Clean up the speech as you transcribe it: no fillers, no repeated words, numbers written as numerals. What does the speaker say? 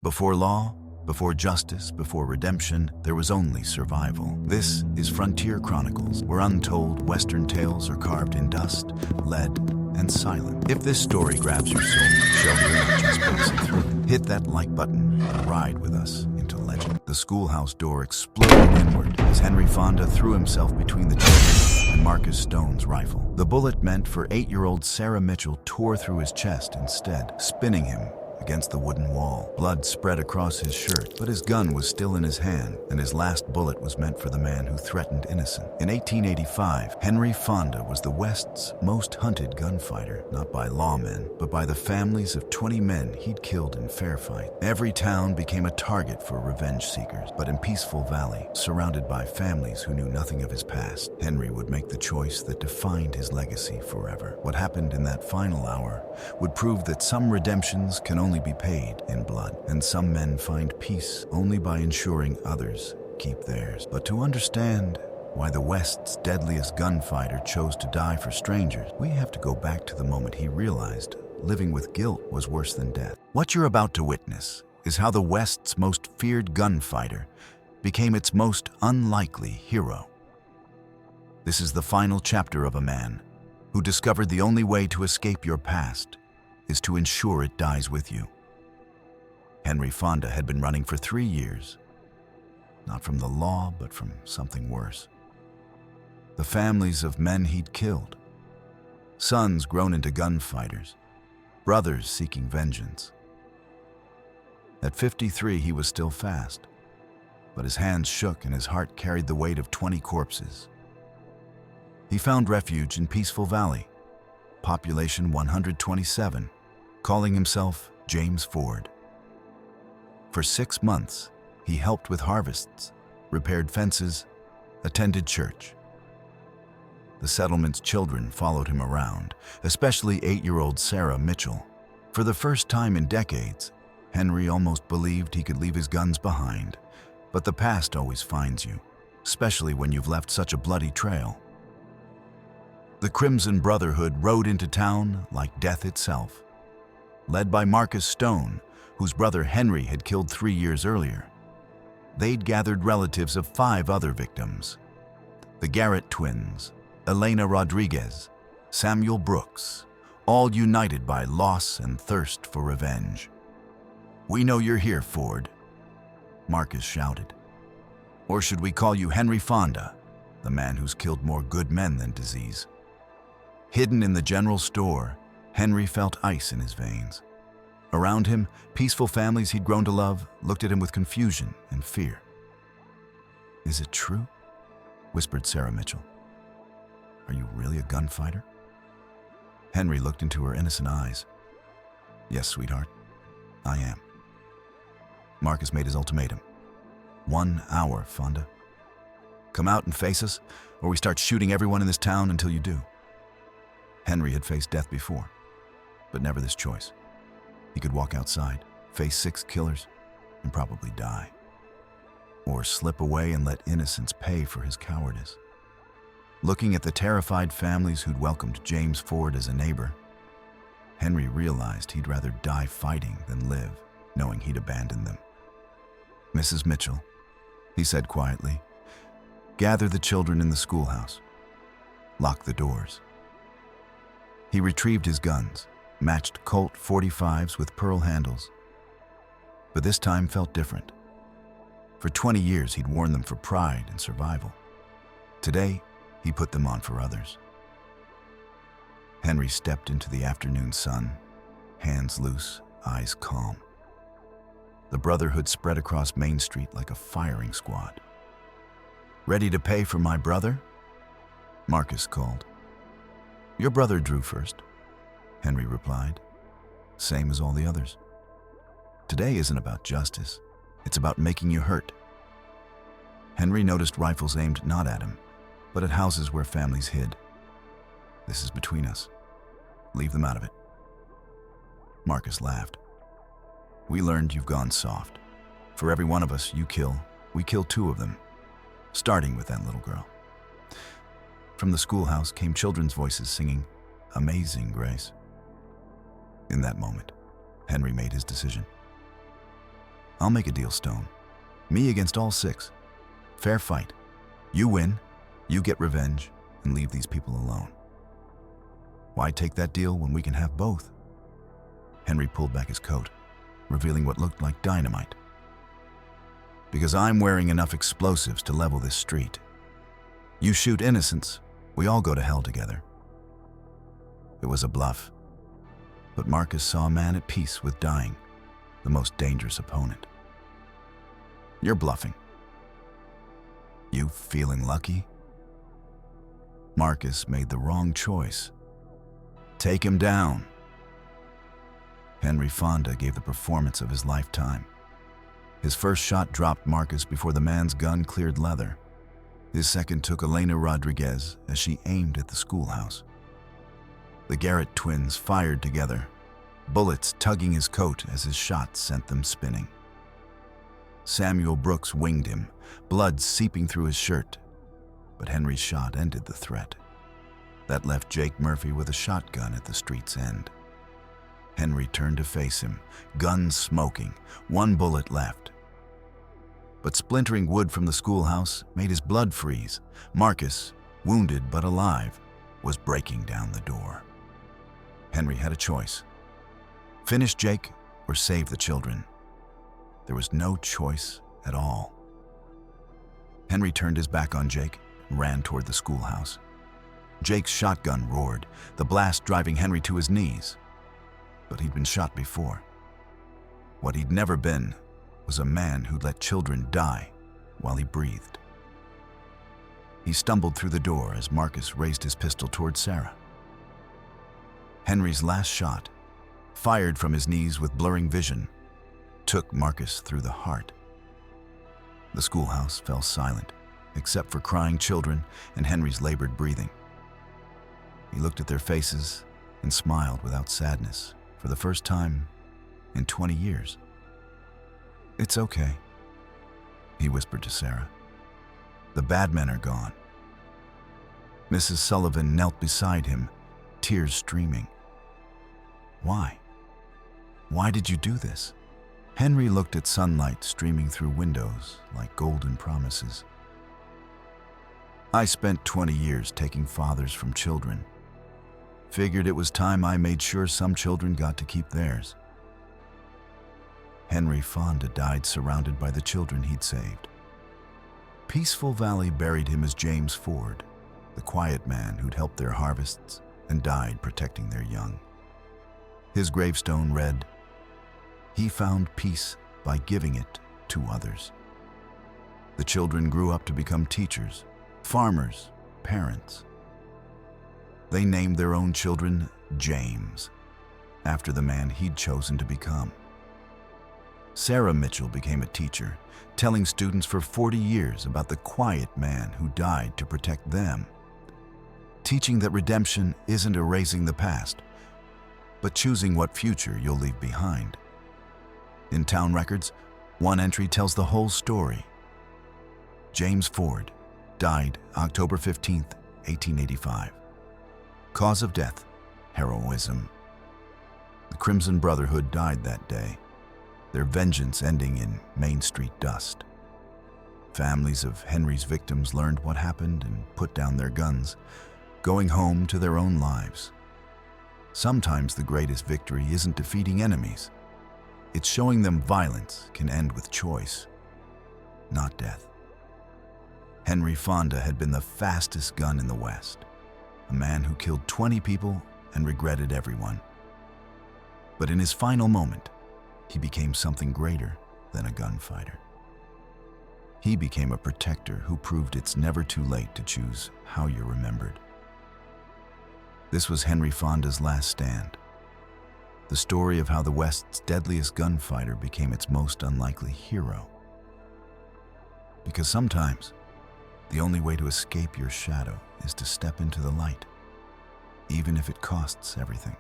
Before law, before justice, before redemption, there was only survival. This is Frontier Chronicles, where untold Western tales are carved in dust, lead, and silence. If this story grabs your soul, show you're not just passing through. Hit that like button and ride with us into legend. The schoolhouse door exploded inward as Henry Fonda threw himself between the children and Marcus Stone's rifle. The bullet meant for 8-year-old Sarah Mitchell tore through his chest instead, spinning him against the wooden wall. Blood spread across his shirt, but his gun was still in his hand, and his last bullet was meant for the man who threatened innocent. In 1885, Henry Fonda was the West's most hunted gunfighter, not by lawmen, but by the families of 20 men he'd killed in fair fight. Every town became a target for revenge seekers, but in Peaceful Valley, surrounded by families who knew nothing of his past, Henry would make the choice that defined his legacy forever. What happened in that final hour would prove that some redemptions can only be paid in blood, and some men find peace only by ensuring others keep theirs. But to understand why the West's deadliest gunfighter chose to die for strangers, we have to go back to the moment he realized living with guilt was worse than death. What you're about to witness is how the West's most feared gunfighter became its most unlikely hero. This is the final chapter of a man who discovered the only way to escape your past is to ensure it dies with you. Henry Fonda had been running for 3 years, not from the law, but from something worse. The families of men he'd killed, sons grown into gunfighters, brothers seeking vengeance. At 53, he was still fast, but his hands shook and his heart carried the weight of 20 corpses. He found refuge in Peaceful Valley, population 127, calling himself James Ford. For 6 months, he helped with harvests, repaired fences, attended church. The settlement's children followed him around, especially 8-year-old Sarah Mitchell. For the first time in decades, Henry almost believed he could leave his guns behind, but the past always finds you, especially when you've left such a bloody trail. The Crimson Brotherhood rode into town like death itself. Led by Marcus Stone, whose brother Henry had killed 3 years earlier. They'd gathered relatives of 5 other victims: the Garrett twins, Elena Rodriguez, Samuel Brooks, all united by loss and thirst for revenge. "We know you're here, Ford," Marcus shouted. "Or should we call you Henry Fonda, the man who's killed more good men than disease?" Hidden in the general store, Henry felt ice in his veins. Around him, peaceful families he'd grown to love looked at him with confusion and fear. "Is it true?" whispered Sarah Mitchell. "Are you really a gunfighter?" Henry looked into her innocent eyes. "Yes, sweetheart, I am." Marcus made his ultimatum. 1 hour, Fonda. Come out and face us, or we start shooting everyone in this town until you do. Henry had faced death before, but never this choice. He could walk outside, face 6 killers, and probably die. Or slip away and let innocence pay for his cowardice. Looking at the terrified families who'd welcomed James Ford as a neighbor, Henry realized he'd rather die fighting than live, knowing he'd abandoned them. "Mrs. Mitchell," he said quietly, "gather the children in the schoolhouse. Lock the doors." He retrieved his guns, matched Colt .45s with pearl handles. But this time felt different. For 20 years, he'd worn them for pride and survival. Today, he put them on for others. Henry stepped into the afternoon sun, hands loose, eyes calm. The Brotherhood spread across Main Street like a firing squad. "Ready to pay for my brother?" Marcus called. "Your brother drew first," Henry replied. "Same as all the others. Today isn't about justice. It's about making you hurt." Henry noticed rifles aimed not at him, but at houses where families hid. "This is between us. Leave them out of it." Marcus laughed. "We learned you've gone soft. For every one of us you kill, we kill 2 of them, starting with that little girl." From the schoolhouse came children's voices singing "Amazing Grace." In that moment, Henry made his decision. I'll make a deal, Stone. Me against all 6. Fair fight. You win, you get revenge, and leave these people alone. Why take that deal when we can have both? Henry pulled back his coat, revealing what looked like dynamite. Because I'm wearing enough explosives to level this street. You shoot innocents, we all go to hell together. It was a bluff, but Marcus saw a man at peace with dying, the most dangerous opponent. You're bluffing. You feeling lucky? Marcus made the wrong choice. Take him down. Henry Fonda gave the performance of his lifetime. His first shot dropped Marcus before the man's gun cleared leather. His second took Elena Rodriguez as she aimed at the schoolhouse. The Garrett twins fired together, bullets tugging his coat as his shot sent them spinning. Samuel Brooks winged him, blood seeping through his shirt, but Henry's shot ended the threat. That left Jake Murphy with a shotgun at the street's end. Henry turned to face him, gun smoking, one bullet left. But splintering wood from the schoolhouse made his blood freeze. Marcus, wounded but alive, was breaking down the door. Henry had a choice. Finish Jake or save the children. There was no choice at all. Henry turned his back on Jake and ran toward the schoolhouse. Jake's shotgun roared, the blast driving Henry to his knees. But he'd been shot before. What he'd never been was a man who'd let children die while he breathed. He stumbled through the door as Marcus raised his pistol toward Sarah. Henry's last shot, fired from his knees with blurring vision, took Marcus through the heart. The schoolhouse fell silent, except for crying children and Henry's labored breathing. He looked at their faces and smiled without sadness for the first time in 20 years. It's okay, he whispered to Sarah. The bad men are gone. Mrs. Sullivan knelt beside him, tears streaming. Why? Why did you do this? Henry looked at sunlight streaming through windows like golden promises. I spent 20 years taking fathers from children. Figured it was time I made sure some children got to keep theirs. Henry Fonda died surrounded by the children he'd saved. Peaceful Valley buried him as James Ford, the quiet man who'd helped their harvests and died protecting their young. His gravestone read, "He found peace by giving it to others." The children grew up to become teachers, farmers, parents. They named their own children James, after the man he'd chosen to become. Sarah Mitchell became a teacher, telling students for 40 years about the quiet man who died to protect them, teaching that redemption isn't erasing the past, but choosing what future you'll leave behind. In town records, one entry tells the whole story. James Ford died October 15th, 1885. Cause of death, heroism. The Crimson Brotherhood died that day, their vengeance ending in Main Street dust. Families of Henry's victims learned what happened and put down their guns, going home to their own lives. Sometimes the greatest victory isn't defeating enemies. It's showing them violence can end with choice, not death. Henry Fonda had been the fastest gun in the West, a man who killed 20 people and regretted everyone. But in his final moment, he became something greater than a gunfighter. He became a protector who proved it's never too late to choose how you're remembered. This was Henry Fonda's last stand, the story of how the West's deadliest gunfighter became its most unlikely hero. Because sometimes, the only way to escape your shadow is to step into the light, even if it costs everything.